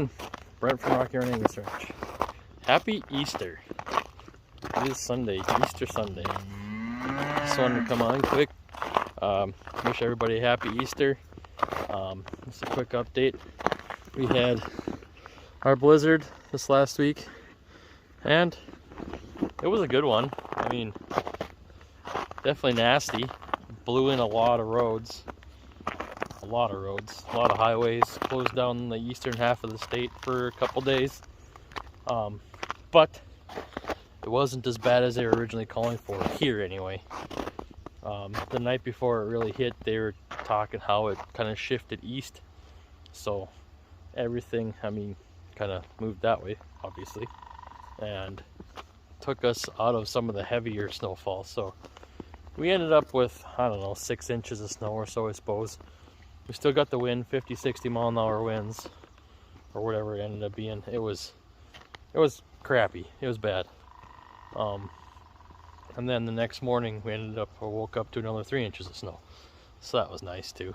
everyone? Brent from Rocky Run Angus Ranch. Happy Easter. It is Sunday, Easter Sunday. Just wanted to come on quick. Wish everybody a happy Easter. Just a quick update. We had our blizzard this last week, and it was a good one. I mean, definitely nasty. Blew in a lot of roads. A lot of highways, closed down the eastern half of the state for a couple days. But it wasn't as bad as they were originally calling for here anyway. The night before it really hit, they were talking how it kind of shifted east. So everything, I mean, kind of moved that way, obviously. And took us out of some of the heavier snowfall. So we ended up with, I don't know, 6 inches of snow or so, I suppose. We still got the wind, 50, 60 mile an hour winds, or whatever it ended up being. It was crappy. It was bad. And then the next morning we woke up to another 3 inches of snow. So that was nice too.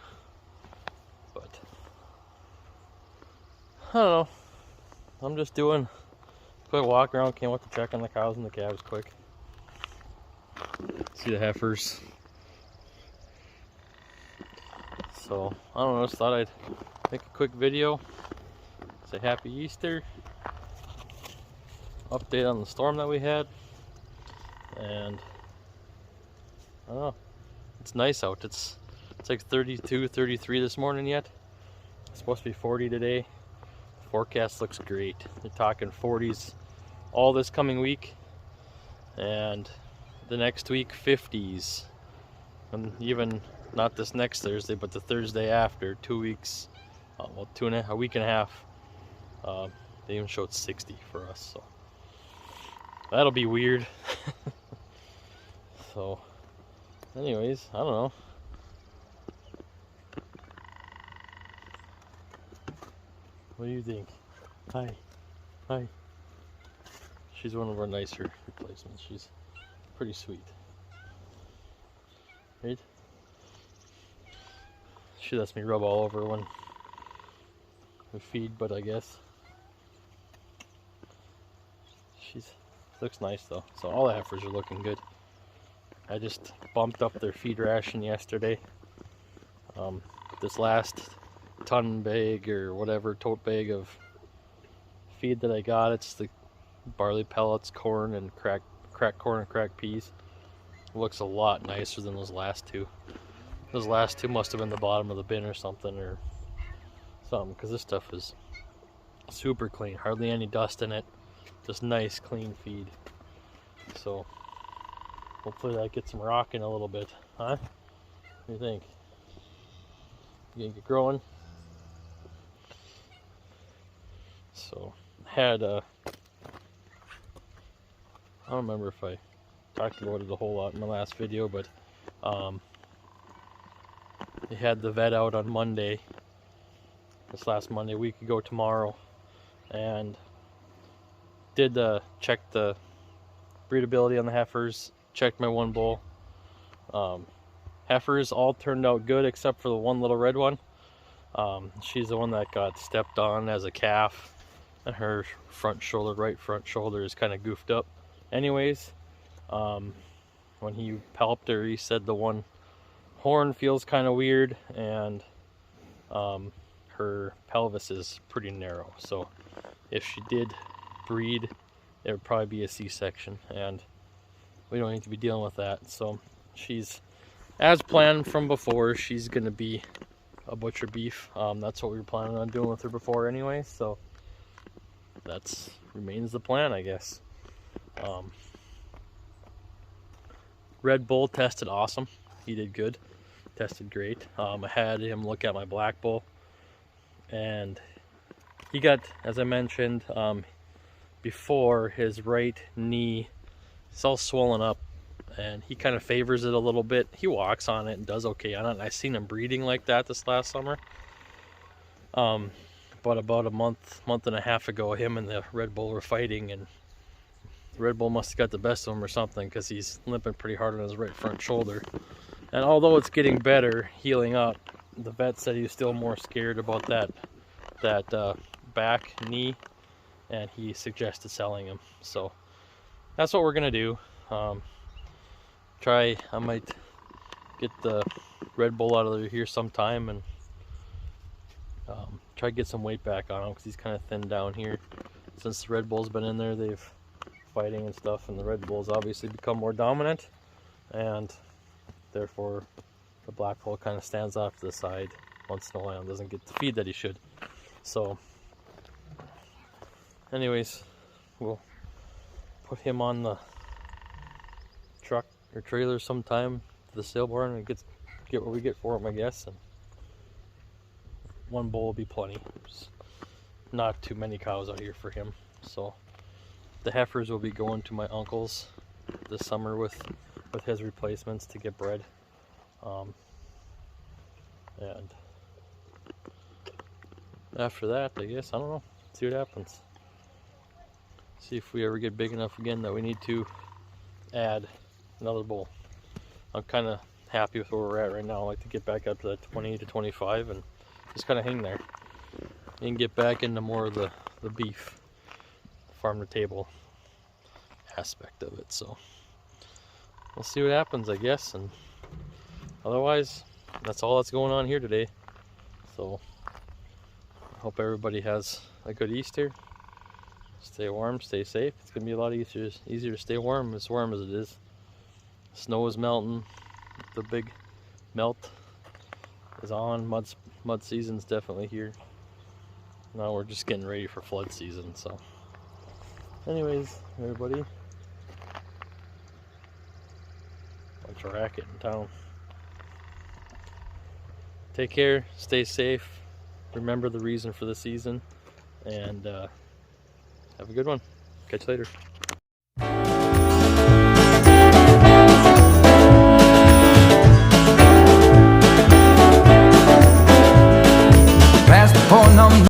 But I don't know. I'm just doing a quick walk around. Came up to check on the cows and the calves quick. See the heifers. So, I don't know, just thought I'd make a quick video, say happy Easter, update on the storm that we had, and I don't know, it's nice out. It's like 32, 33 this morning yet. It's supposed to be 40 today. The forecast looks great. They're talking 40s all this coming week, and the next week 50s, and even not this next Thursday, but the Thursday after, 2 weeks, well, a week and a half, they even showed 60 for us, so that'll be weird. So anyways, I don't know. What do you think? Hi. She's one of our nicer replacements. She's pretty sweet, right? She lets me rub all over when we feed, but I guess she's looks nice though. So all the heifers are looking good. I just bumped up their feed ration yesterday. This last ton bag or whatever tote bag of feed that I got, it's the barley pellets, corn, and cracked corn and cracked peas. It looks a lot nicer than those last two. Those last two must have been the bottom of the bin or something, because this stuff is super clean, hardly any dust in it, just nice clean feed. So hopefully that gets them rocking a little bit, huh? What do you think? You gonna get growing? So had I don't remember if I talked about it a whole lot in my last video, but they had the vet out on Monday, this last Monday, a week ago tomorrow, and did check the breedability on the heifers, checked my one bull. Heifers all turned out good except for the one little red one. She's the one that got stepped on as a calf, and her right front shoulder is kind of goofed up. Anyways, when he palped her, he said the one horn feels kind of weird, and her pelvis is pretty narrow, so if she did breed, it would probably be a C-section, and we don't need to be dealing with that. So she's, as planned from before, she's gonna be a butcher beef. That's what we were planning on doing with her before anyway, so that's remains the plan, I guess. Red bull tested awesome. He did good, tested great. I had him look at my black bull, and he got, as I mentioned before, his right knee, it's all swollen up, and he kind of favors it a little bit. He walks on it and does okay on it, and I seen him breeding like that this last summer. But about a month and a half ago, him and the Red Bull were fighting, and the Red Bull must have got the best of him or something, because he's limping pretty hard on his right front shoulder. And although it's getting better, healing up, the vet said he was still more scared about that back knee, and he suggested selling him. So that's what we're gonna do. I might get the Red Bull out of here sometime and try to get some weight back on him, because he's kind of thinned down here. Since the Red Bull's been in there, they've fighting and stuff, and the Red Bull's obviously become more dominant, and therefore the black bull kind of stands off to the side once in a while and doesn't get the feed that he should. So anyways, we'll put him on the truck or trailer sometime to the sale barn and get what we get for him, I guess. And one bull will be plenty. There's not too many cows out here for him. So the heifers will be going to my uncle's this summer with his replacements to get bred. And after that, I guess, I don't know, see what happens. See if we ever get big enough again that we need to add another bull. I'm kind of happy with where we're at right now. I like to get back up to that 20 to 25 and just kind of hang there and get back into more of the beef, farm to table aspect of it. So we'll see what happens, I guess. And otherwise, that's all that's going on here today. So I hope everybody has a good Easter. Stay warm, stay safe. It's gonna be a lot easier to stay warm as it is. Snow is melting. The big melt is on. Mud season's definitely here. Now we're just getting ready for flood season. So anyways, everybody, bunch of racket in town. Take care, stay safe, remember the reason for the season, and have a good one. Catch you later.